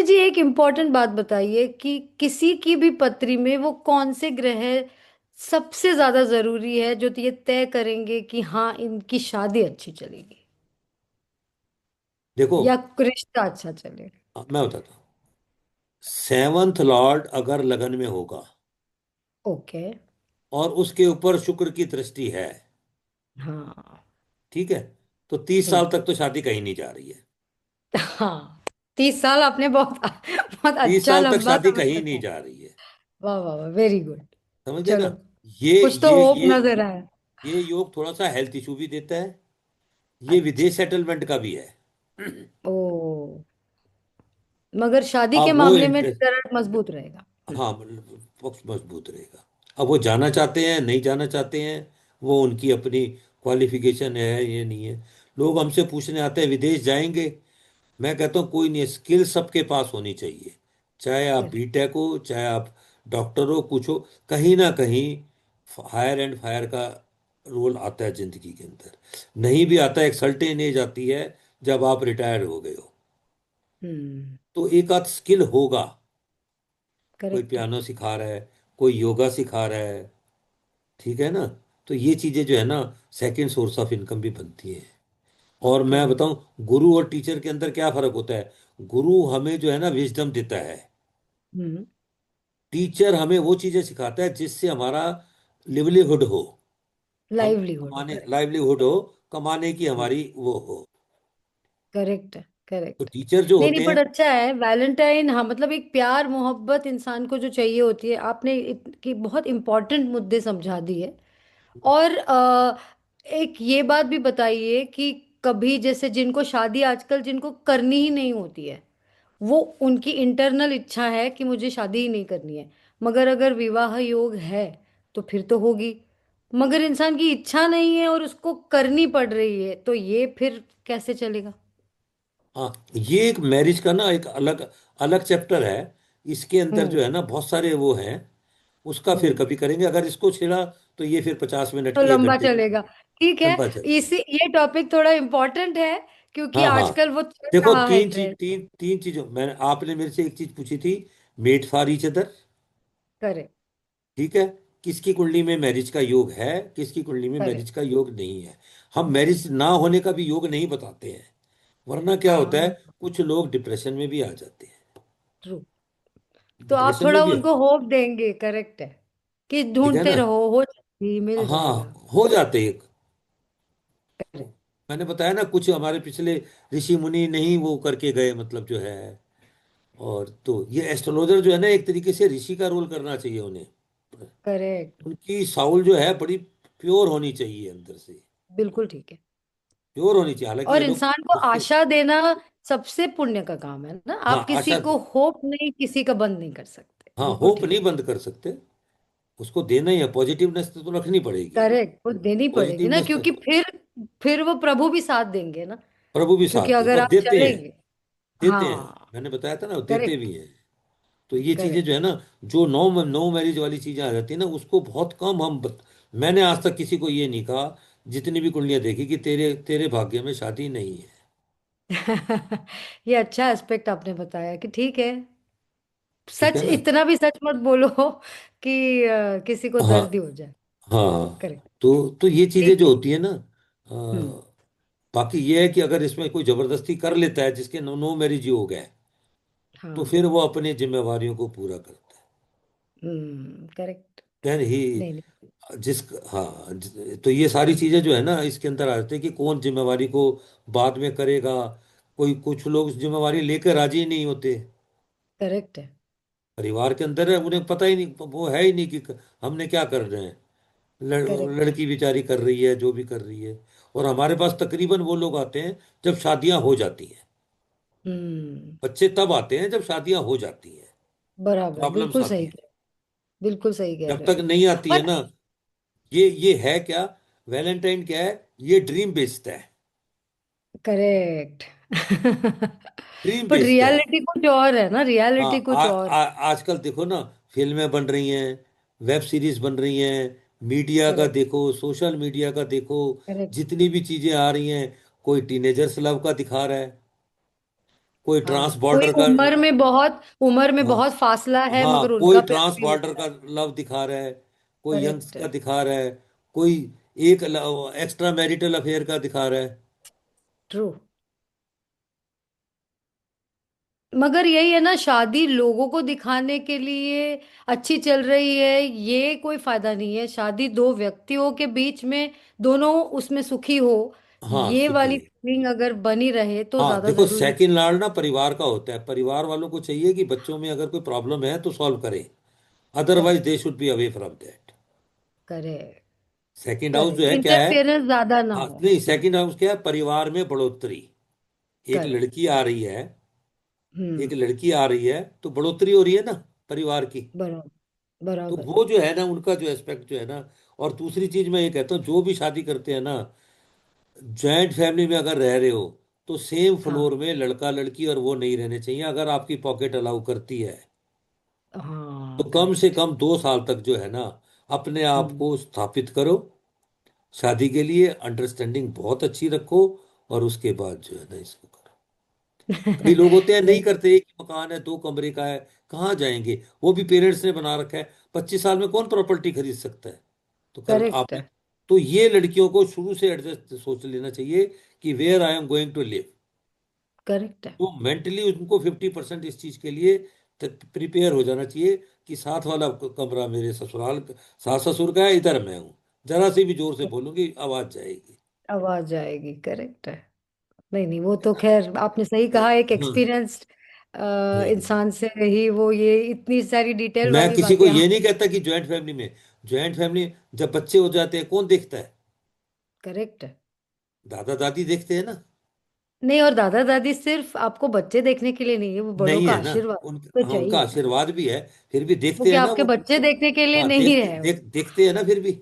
जी एक इम्पोर्टेंट बात बताइए कि किसी की भी पत्री में वो कौन से ग्रह सबसे ज्यादा जरूरी है जो ये तय करेंगे कि हाँ इनकी शादी अच्छी चलेगी देखो, या रिश्ता अच्छा चले। मैं बताता हूँ। सेवंथ लॉर्ड अगर लगन में होगा ओके। और उसके ऊपर शुक्र की दृष्टि है, हाँ। ठीक है, तो 30 साल हम्म। तक तो शादी कहीं नहीं जा रही है। हाँ, 30 साल आपने बहुत बहुत तीस अच्छा साल तक लंबा शादी समय कहीं नहीं बताया। जा रही है। वाह वाह वाह, वेरी गुड। समझ गए ना? चलो, ये कुछ तो ये होप ये नजर आया। ये योग थोड़ा सा हेल्थ इशू भी देता है। ये अच्छा। विदेश सेटलमेंट का भी है। ओ, मगर शादी के अब वो मामले में करंट मजबूत रहेगा। हाँ, मतलब पक्ष मजबूत रहेगा। अब वो जाना चाहते हैं नहीं जाना चाहते हैं, वो उनकी अपनी क्वालिफिकेशन है, ये नहीं है। लोग हमसे पूछने आते हैं विदेश जाएंगे। मैं कहता हूँ कोई नहीं, स्किल सबके पास होनी चाहिए। चाहे आप करेक्ट। बीटेक हो, चाहे आप डॉक्टर हो, कुछ हो, कहीं ना कहीं हायर एंड फायर का रोल आता है जिंदगी के अंदर। नहीं भी आता, एक सर्टेन एज आती है जब आप रिटायर हो गए हो, हम्म। तो एक आध स्किल होगा। कोई करेक्ट है। पियानो सिखा रहा है, कोई योगा सिखा रहा है, ठीक है ना? तो ये चीजें जो है ना, सेकंड सोर्स ऑफ इनकम भी बनती है। और मैं करेक्ट। बताऊं, गुरु और टीचर के अंदर क्या फर्क होता है? गुरु हमें जो है ना विजडम देता है। हम्म। टीचर हमें वो चीजें सिखाता है जिससे हमारा लिवलीहुड हो। हम लाइवलीहुड। कमाने, करेक्ट। लाइवलीहुड हो, कमाने की हमारी वो हो। करेक्ट है। तो करेक्ट। टीचर जो नहीं नहीं, होते हैं। पर अच्छा है वैलेंटाइन। हाँ, मतलब एक प्यार मोहब्बत इंसान को जो चाहिए होती है, आपने की बहुत इंपॉर्टेंट मुद्दे समझा दिए। और एक ये बात भी बताइए कि कभी जैसे जिनको शादी आजकल जिनको करनी ही नहीं होती है, वो उनकी इंटरनल इच्छा है कि मुझे शादी ही नहीं करनी है, मगर अगर विवाह योग है तो फिर तो होगी। मगर इंसान की इच्छा नहीं है और उसको करनी पड़ रही है, तो ये फिर कैसे चलेगा? हाँ, ये एक मैरिज का ना एक अलग अलग चैप्टर है। इसके अंदर हम्म। जो है ना बहुत सारे वो हैं। उसका फिर हम्म। कभी करेंगे, अगर इसको छेड़ा तो ये फिर 50 मिनट तो की, एक लंबा घंटे की चलेगा। ठीक है। लंबा चलेगा। इसी ये टॉपिक थोड़ा इम्पोर्टेंट है क्योंकि हाँ हाँ। आजकल वो चल देखो, रहा है ट्रेंड। तीन चीजों मैंने, आपने मेरे से एक चीज पूछी थी, मेट फॉर ईच अदर, करे। ठीक है? किसकी कुंडली में मैरिज का योग है, किसकी कुंडली में करे। मैरिज का योग नहीं है। हम मैरिज ना होने का भी योग नहीं बताते हैं, वरना क्या होता है, हाँ। कुछ लोग डिप्रेशन में भी आ जाते हैं। ट्रू। तो आप डिप्रेशन में थोड़ा भी उनको होप देंगे, करेक्ट है, कि ठीक है ढूंढते ना? रहो, हो जाएगी, मिल जाएगा। हाँ, हो जाते एक। करेक्ट। मैंने बताया ना, कुछ हमारे पिछले ऋषि मुनि नहीं वो करके गए, मतलब जो है। और तो ये एस्ट्रोलॉजर जो है ना, एक तरीके से ऋषि का रोल करना चाहिए उन्हें। करेक्ट। उनकी साउल जो है बड़ी प्योर होनी चाहिए अंदर से, बिल्कुल ठीक है। प्योर होनी चाहिए। हालांकि और ये लोग इंसान को उससे, आशा देना सबसे पुण्य का काम है ना। हाँ आप किसी आशा, को होप नहीं, किसी का बंद नहीं कर सकते। हाँ बिल्कुल होप ठीक नहीं है। बंद कर सकते, उसको देना ही है। पॉजिटिवनेस तो रखनी पड़ेगी। करेक्ट, वो देनी पड़ेगी ना, पॉजिटिवनेस तो क्योंकि फिर वो प्रभु भी साथ देंगे ना। प्रभु भी क्योंकि साथ देगा अगर और आप देते हैं। चलेंगे। देते हैं, हाँ। मैंने बताया था ना, वो देते करेक्ट। भी हैं। तो ये चीजें करेक्ट। जो है ना, जो नो नो मैरिज वाली चीजें आ जाती है ना, उसको बहुत कम मैंने आज तक किसी को ये नहीं कहा, जितनी भी कुंडलियां देखी, कि तेरे तेरे भाग्य में शादी नहीं है। ये अच्छा एस्पेक्ट आपने बताया कि ठीक है, ठीक है सच ना? इतना भी सच मत बोलो कि किसी को हाँ दर्द ही हो जाए। हाँ। करेक्ट। तो ये चीजें ठीक जो है। होती है ना, हम्म। बाकी ये है कि अगर इसमें कोई जबरदस्ती कर लेता है, जिसके नो नो मैरिज हो गए, तो हाँ। फिर वो अपनी जिम्मेवारियों को पूरा करता है। करेक्ट। देन ही नहीं नहीं। जिस हाँ तो ये सारी चीजें जो है ना इसके अंदर आ जाती है कि कौन जिम्मेवारी को बाद में करेगा। कोई कुछ लोग जिम्मेवारी लेकर राजी नहीं होते। करेक्ट है। परिवार के अंदर है, उन्हें पता ही नहीं, वो है ही नहीं कि हमने क्या कर रहे हैं। करेक्ट है। लड़की बेचारी कर रही है जो भी कर रही है। और हमारे पास तकरीबन वो लोग आते हैं जब शादियां हो जाती हैं। बच्चे तब आते हैं जब शादियां हो जाती हैं, बराबर, प्रॉब्लम्स बिल्कुल आती सही हैं। कह बिल्कुल सही कह जब रहे तक हो। नहीं आती है पर ना, ये है क्या, वैलेंटाइन क्या है? ये ड्रीम बेस्ड है। करेक्ट। ड्रीम पर बेस्ड है। रियलिटी कुछ और है ना, हाँ, रियलिटी कुछ और। आजकल देखो ना, फिल्में बन रही हैं, वेब सीरीज बन रही हैं, मीडिया का करेक्ट। देखो, सोशल मीडिया का देखो, करेक्ट। जितनी भी चीजें आ रही हैं, कोई टीनेजर्स लव का दिखा रहा है। कोई ट्रांस हाँ, कोई बॉर्डर का, उम्र में हाँ बहुत फासला है हाँ, मगर कोई उनका प्यार ट्रांस भी बॉर्डर होता का है। लव दिखा रहा है, कोई यंग्स करेक्ट का है। दिखा रहा है, कोई एक एक्स्ट्रा मैरिटल अफेयर का दिखा रहा है। ट्रू। मगर यही है ना, शादी लोगों को दिखाने के लिए अच्छी चल रही है, ये कोई फायदा नहीं है। शादी दो व्यक्तियों के बीच में, दोनों उसमें सुखी हो, हाँ ये सुखी वाली है। फीलिंग अगर बनी रहे तो हाँ ज्यादा देखो, जरूरी। सेकंड लाड़ ना परिवार का होता है, परिवार वालों को चाहिए कि बच्चों में अगर कोई प्रॉब्लम है तो सॉल्व करें, otherwise correct. They should be away from that. Correct. Second house जो करेक्ट, है क्या है? इंटरफेरेंस ज्यादा ना हाँ हो। नहीं, सेकंड हाउस क्या है? परिवार में बढ़ोतरी। एक करेक्ट। लड़की आ रही है, हम्म। एक लड़की आ रही है तो बढ़ोतरी हो रही है ना परिवार की। बराबर। तो बराबर। वो जो है ना, उनका जो एस्पेक्ट जो है ना। और दूसरी चीज मैं ये कहता हूँ, जो भी शादी करते हैं ना, जॉइंट फैमिली में अगर रह रहे हो तो सेम हाँ। फ्लोर में लड़का लड़की और वो नहीं रहने चाहिए, अगर आपकी पॉकेट अलाउ करती है। हाँ। तो कम से करेक्ट। कम 2 साल तक जो है ना, अपने आप हम्म। को स्थापित करो, शादी के लिए अंडरस्टैंडिंग बहुत अच्छी रखो, और उसके बाद जो है ना इसको करो। कई लोग होते हैं नहीं नहीं। करते, एक ही मकान है 2 कमरे का है, कहाँ जाएंगे? वो भी पेरेंट्स ने बना रखा है, 25 साल में कौन प्रॉपर्टी खरीद सकता है? तो कर आप। करेक्ट है। तो ये लड़कियों को शुरू से एडजस्ट सोच लेना चाहिए कि where I am going to live. Correct है। तो मेंटली उनको 50% इस चीज के लिए प्रिपेयर हो जाना चाहिए कि साथ वाला कमरा मेरे ससुराल, सास ससुर का है, इधर मैं हूँ, जरा सी भी जोर से बोलूंगी आवाज जाएगी। आवाज आएगी। करेक्ट है। नहीं नहीं, वो तो खैर आपने सही हाँ कहा, एक हाँ। एक्सपीरियंस्ड हाँ। इंसान से ही वो ये इतनी सारी डिटेल मैं वाली किसी को बातें ये नहीं हम। कहता कि ज्वाइंट फैमिली में, ज्वाइंट फैमिली जब बच्चे हो जाते हैं कौन देखता है? करेक्ट है। दादा दादी देखते हैं ना। नहीं, और दादा दादी सिर्फ आपको बच्चे देखने के लिए नहीं है, वो बड़ों नहीं का है ना, आशीर्वाद उन, तो हाँ उनका चाहिए। आशीर्वाद भी है, फिर भी वो देखते हैं क्या ना आपके वो। बच्चे देखने के लिए हाँ नहीं देखते रहे वो? देखते हैं ना फिर भी।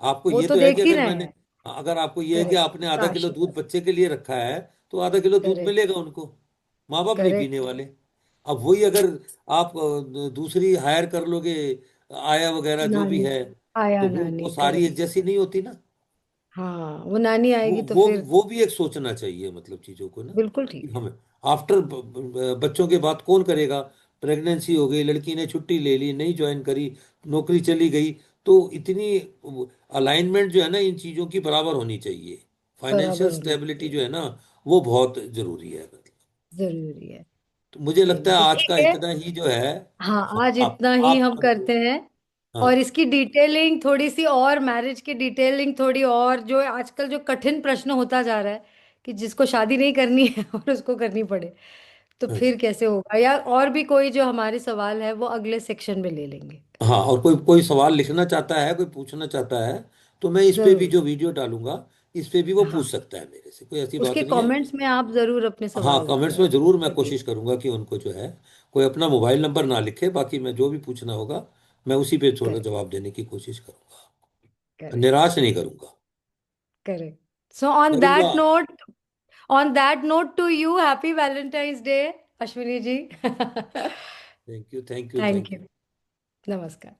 आपको वो ये तो तो है कि देख ही अगर रहे मैंने, हैं। अगर आपको ये है कि करेक्ट, आपने उनका ½ किलो दूध आशीर्वाद। बच्चे के लिए रखा है, तो ½ किलो दूध करेक्ट। मिलेगा उनको, माँ बाप नहीं पीने करेक्ट। वाले। अब वही अगर आप दूसरी हायर कर लोगे, आया वगैरह जो भी नानी। है, आया तो वो नानी, सारी एक करेक्ट। जैसी नहीं होती ना। हाँ, वो नानी वो आएगी तो वो फिर। वो भी एक सोचना चाहिए, मतलब चीजों को ना, बिल्कुल कि ठीक है। हमें आफ्टर बच्चों के बाद कौन करेगा? प्रेगनेंसी हो गई, लड़की ने छुट्टी ले ली, नहीं ज्वाइन करी, नौकरी चली गई, तो इतनी अलाइनमेंट जो है ना इन चीजों की बराबर होनी चाहिए। फाइनेंशियल बराबर होनी स्टेबिलिटी चाहिए। जो है ना, वो बहुत जरूरी है। जरूरी है। तो मुझे नहीं लगता नहीं, है तो आज ठीक का है। इतना ही जो है। हाँ, हाँ, आज इतना ही आप हम करते हैं। और हाँ इसकी डिटेलिंग थोड़ी सी और, मैरिज की डिटेलिंग थोड़ी और, जो आजकल जो कठिन प्रश्न होता जा रहा है कि जिसको शादी नहीं करनी है और उसको करनी पड़े, तो हाँ फिर कैसे होगा, या और भी कोई जो हमारे सवाल है वो अगले सेक्शन में ले लेंगे। हाँ, और कोई कोई सवाल लिखना चाहता है, कोई पूछना चाहता है, तो मैं इस पे भी जरूर। जो वीडियो डालूंगा, इस पे भी वो हाँ, पूछ सकता है मेरे से, कोई ऐसी बात उसके नहीं है। कमेंट्स में आप जरूर अपने हाँ सवाल कमेंट्स में जरूर मैं करिए। कोशिश करूंगा कि उनको जो है, कोई अपना मोबाइल नंबर ना लिखे, बाकी मैं जो भी पूछना होगा मैं उसी पे थोड़ा करेक्ट। जवाब देने की कोशिश करूंगा। करेक्ट। निराश नहीं करूंगा। करेक्ट। सो ऑन करूंगा। That note, on that note to you, happy Valentine's day, Ashwini ji. Thank you, thank you, thank thank you. You. नमस्कार।